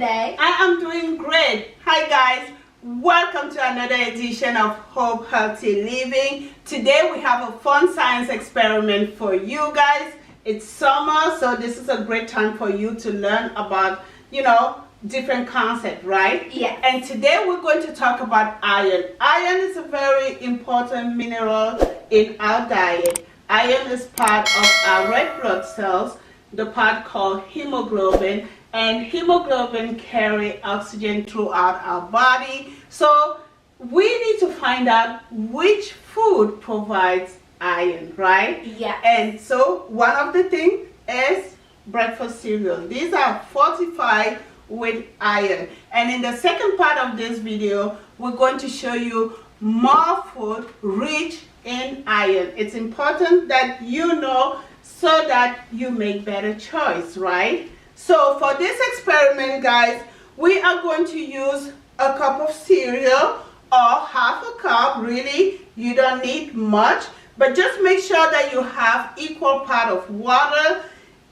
today? I am doing great. Hi guys, welcome to another edition of Hope Healthy Living. Today we have a fun science experiment for you guys. It's summer, so this is a great time for you to learn about, different concepts, right? Yes. And today we're going to talk about iron. Iron is a very important mineral in our diet. Iron is part of our red blood cells, the part called hemoglobin, and hemoglobin carry oxygen throughout our body. So we need to find out which food provides iron, right? Yes. And so one of the things is breakfast cereal. These are fortified with iron. And in the second part of this video, we're going to show you more food rich in iron. It's important that you know so that you make better choice, right? So for this experiment, guys, we are going to use a cup of cereal or half a cup. Really, you don't need much, but just make sure that you have equal part of water.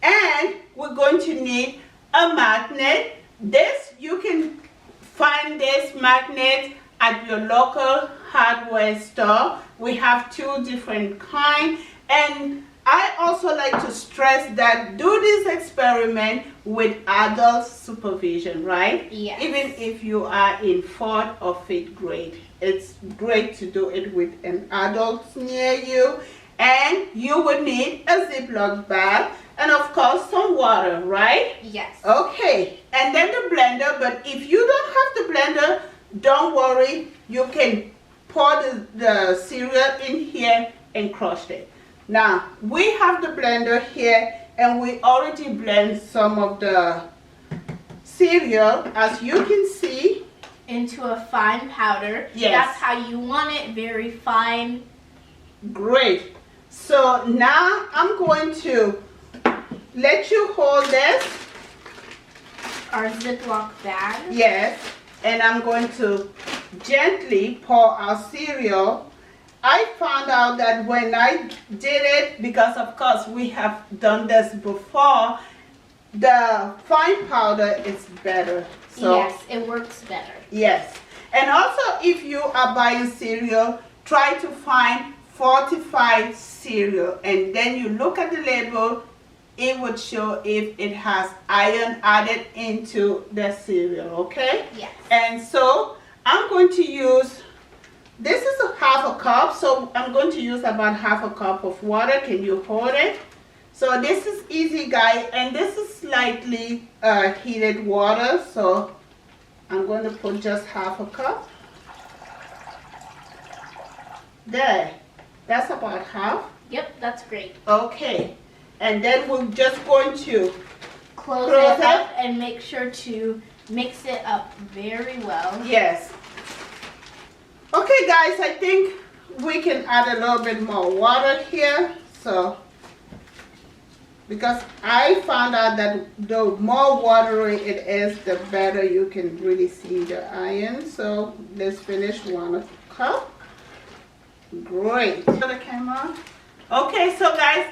And we're going to need a magnet. This, you can find this magnet at your local hardware store. We have two different kinds, and I also like to stress that do this experiment with adult supervision, right? Yes. Even if you are in 4th or 5th grade, it's great to do it with an adult near you. And you would need a Ziploc bag and of course some water, right? Yes. Okay, and then the blender. But if you don't have the blender, don't worry, you can pour the cereal in here and crush it. Now we have the blender here, and we already blend some of the cereal, as you can see, into a fine powder. Yes. That's how you want it, very fine. Great. So now I'm going to let you hold this. Our Ziploc bag. Yes. And I'm going to gently pour our cereal. I found out that when I did it, because of course we have done this before, the fine powder is better. So yes, it works better. yes. And also, if you are buying cereal, try to find fortified cereal, and then you look at the label. It would show if it has iron added into the cereal, okay? Yes. And so I'm going to use, this is a half a cup, so I'm going to use about half a cup of water. Can you hold it? So this is easy, guys, and this is slightly heated water, so I'm going to put just half a cup. There, that's about half. Yep, that's great. Okay. And then we're just going to Close it up and make sure to mix it up very well. Yes. Okay, guys, I think we can add a little bit more water here. So, because I found out that the more watery it is, the better you can really see the iron. So let's finish 1 cup. Great. The camera. Okay, so guys,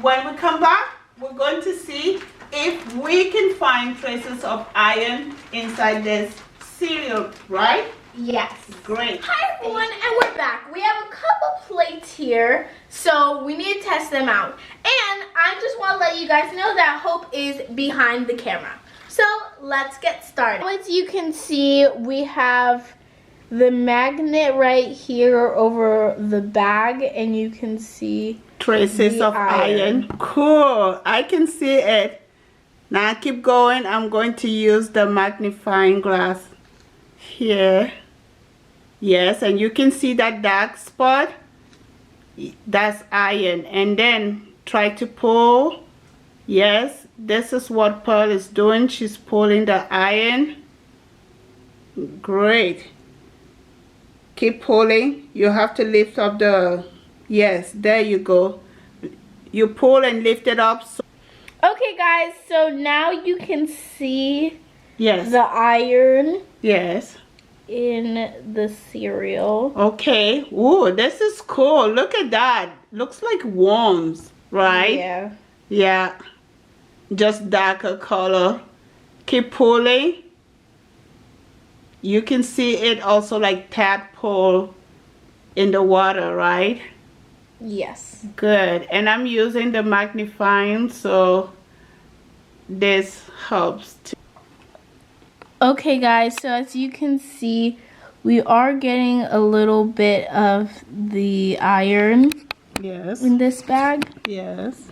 when we come back, we're going to see if we can find traces of iron inside this cereal, right? Yes. Great. Hi everyone, and we're back. We have a couple plates here, so we need to test them out. And I just want to let you guys know that Hope is behind the camera. So let's get started. As you can see, we have the magnet right here over the bag, and you can see traces of iron. Cool. I can see it. Now keep going. I'm going to use the magnifying glass here. Yes, and you can see that dark spot. That's iron. And then try to pull. Yes, this is what Pearl is doing. She's pulling the iron. Great. Keep pulling. You have to lift up the, yes, there you go. You pull and lift it up. Okay guys, so now you can see Yes. the iron Yes. in the cereal. Okay. Ooh, this is cool. Look at that. Looks like worms, right? Yeah. Yeah. Just darker color. Keep pulling. You can see it also like tadpole in the water, right? Yes. Good. And I'm using the magnifying, so this helps too. Okay guys, so as you can see, we are getting a little bit of the iron Yes. in this bag. Yes.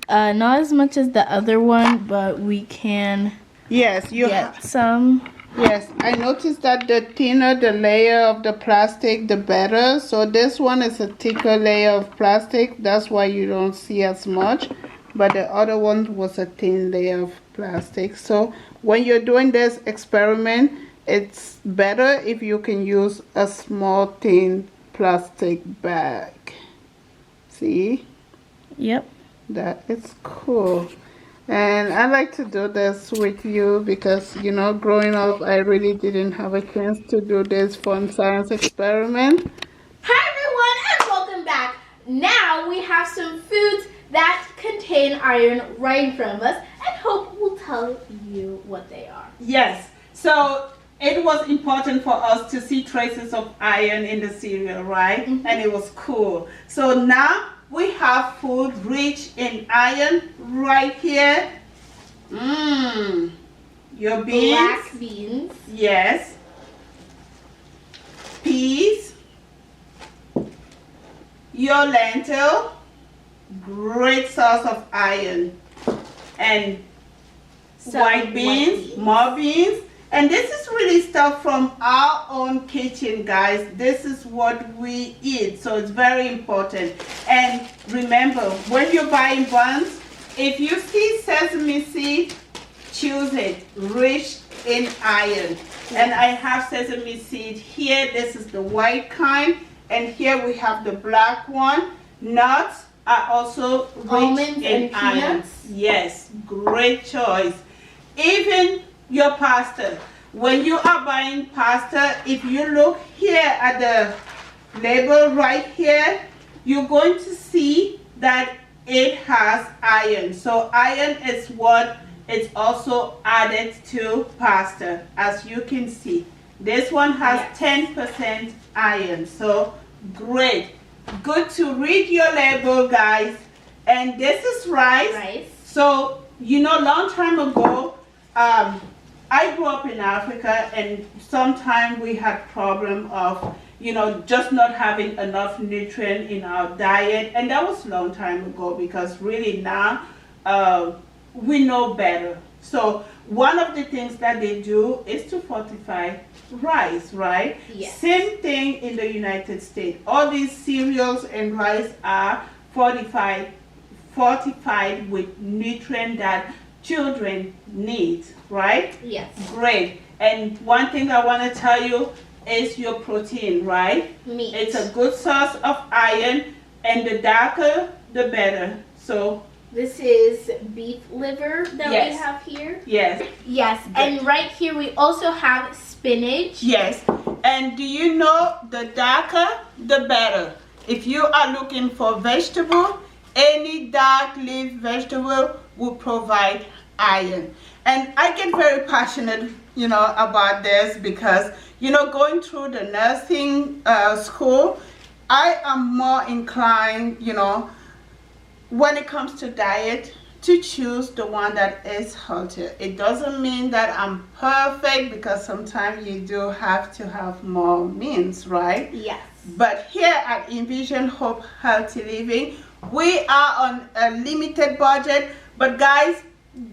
Not as much as the other one, but we can Yes, you get some. Yes, I noticed that the thinner the layer of the plastic, the better. So this one is a thicker layer of plastic. That's why you don't see as much. But the other one was a thin layer of plastic. So when you're doing this experiment, it's better if you can use a small thin plastic bag. See? Yep. That is cool. And I like to do this with you because, you know, growing up, I really didn't have a chance to do this fun science experiment. Hi everyone and welcome back. Now we have some foods that contain iron right in front of us, and Hope will tell you what they are. Yes, so it was important for us to see traces of iron in the cereal, right? Mm-hmm. And it was cool. So now we have food rich in iron right here. Your beans. Black beans. Yes. Peas. Your lentil. Great source of iron. And white beans, more beans. And this is really stuff from our own kitchen, guys. This is what we eat, so it's very important. And remember, when you're buying buns, if you see sesame seed, choose it, rich in iron. And I have sesame seed here. This is the white kind, and here we have the black one. Nuts are also rich Almonds in and iron. peanuts. Yes, great choice. Even your pasta, when you are buying pasta, if you look here at the label right here, you're going to see that it has iron. So iron is what is also added to pasta, as you can see. This one has 10% iron, so great. Good to read your label, guys. And this is rice. So, you know, long time ago, I grew up in Africa, and sometimes we had problem of, you know, just not having enough nutrient in our diet, and that was a long time ago, because really now we know better. So one of the things that they do is to fortify rice, right? Yes. Same thing in the United States. All these cereals and rice are fortified with nutrient that children need, right? Yes. Great. And one thing I want to tell you is your protein, right? Meat. It's a good source of iron, and the darker the better. So this is beef liver that we have here. Yes. Yes. And right here we also have spinach. Yes. And do you know, the darker the better. If you are looking for vegetable, any dark leaf vegetable will provide iron. And I get very passionate, you know, about this because, you know, going through the nursing school, I am more inclined, you know, when it comes to diet, to choose the one that is healthier. It doesn't mean that I'm perfect, because sometimes you do have to have more means, right? Yes. But here at Envision Hope Healthy Living, we are on a limited budget. But guys,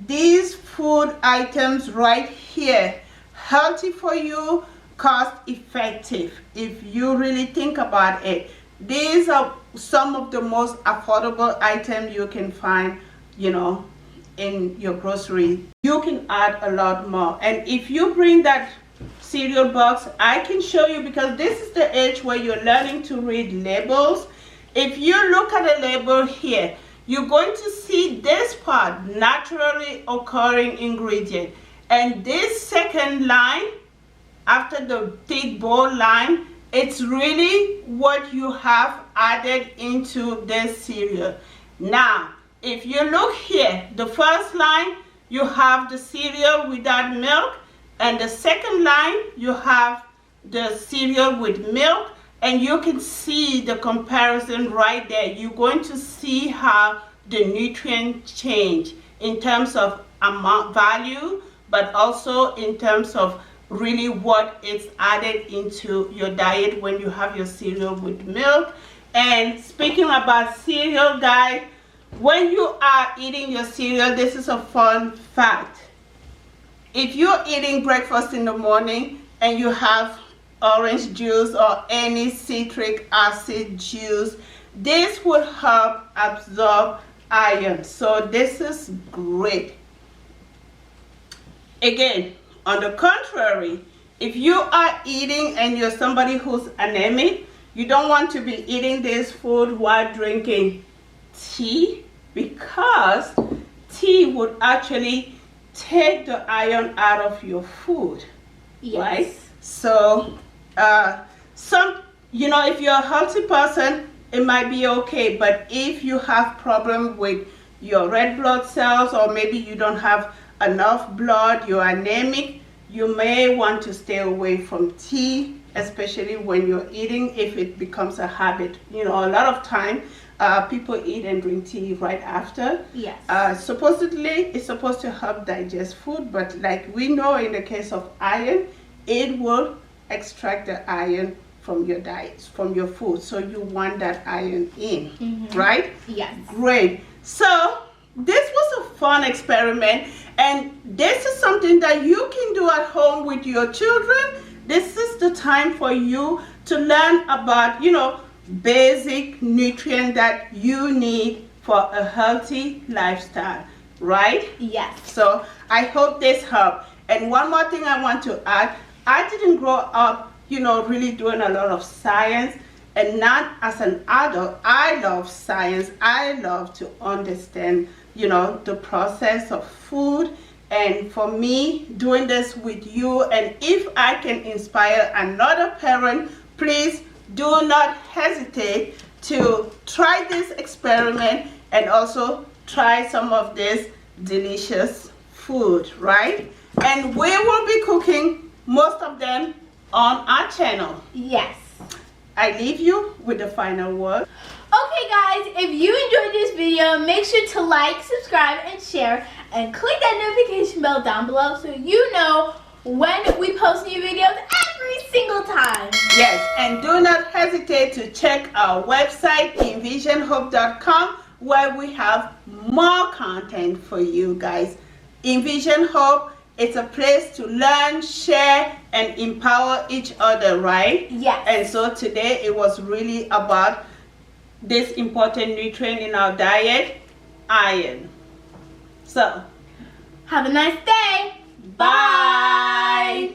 these food items right here, healthy for you, cost effective if you really think about it. These are some of the most affordable items you can find, you know, in your grocery. You can add a lot more. And if you bring that cereal box, I can show you, because this is the age where you're learning to read labels. If you look at the label here, you're going to see this part, naturally occurring ingredient. And this second line, after the thick bold line, it's really what you have added into this cereal. Now, if you look here, the first line, you have the cereal without milk, And the second line, you have the cereal with milk, and you can see the comparison right there. You're going to see how the nutrient change in terms of amount value, but also in terms of really what is added into your diet when you have your cereal with milk. And speaking about cereal, guys, when you are eating your cereal, this is a fun fact. If you're eating breakfast in the morning and you have orange juice or any citric acid juice, this will help absorb iron. So this is great. Again, on the contrary, if you are eating and you're somebody who's anemic, you don't want to be eating this food while drinking tea, because tea would actually take the iron out of your food. Yes. Right? So if you're a healthy person, it might be okay, but if you have problem with your red blood cells, or maybe you don't have enough blood, you're anemic, you may want to stay away from tea, especially when you're eating, if it becomes a habit. A lot of time people eat and drink tea right after. Yes. Supposedly it's supposed to help digest food, but like we know, in the case of iron, it will extract the iron from your diet, from your food. So you want that iron in, right? Yes. Great. So this was a fun experiment, and this is something that you can do at home with your children. This is the time for you to learn about, basic nutrients that you need for a healthy lifestyle, right? Yes. So I hope this helped. And one more thing I want to add, I didn't grow up, really doing a lot of science, and not as an adult. I love science. I love to understand, the process of food. And for me, doing this with you, and if I can inspire another parent, please do not hesitate to try this experiment and also try some of this delicious food, right? And we will be cooking most of them on our channel. Yes. I leave you with the final word. Okay guys, if you enjoyed this video, make sure to like, subscribe, and share, and click that notification bell down below so you know when we post new videos every single time. Yes, and do not hesitate to check our website, invisionhope.com, where we have more content for you guys. Envision Hope, it's a place to learn, share, and empower each other, right? Yes. And so today it was really about this important nutrient in our diet, iron. So, have a nice day. Bye.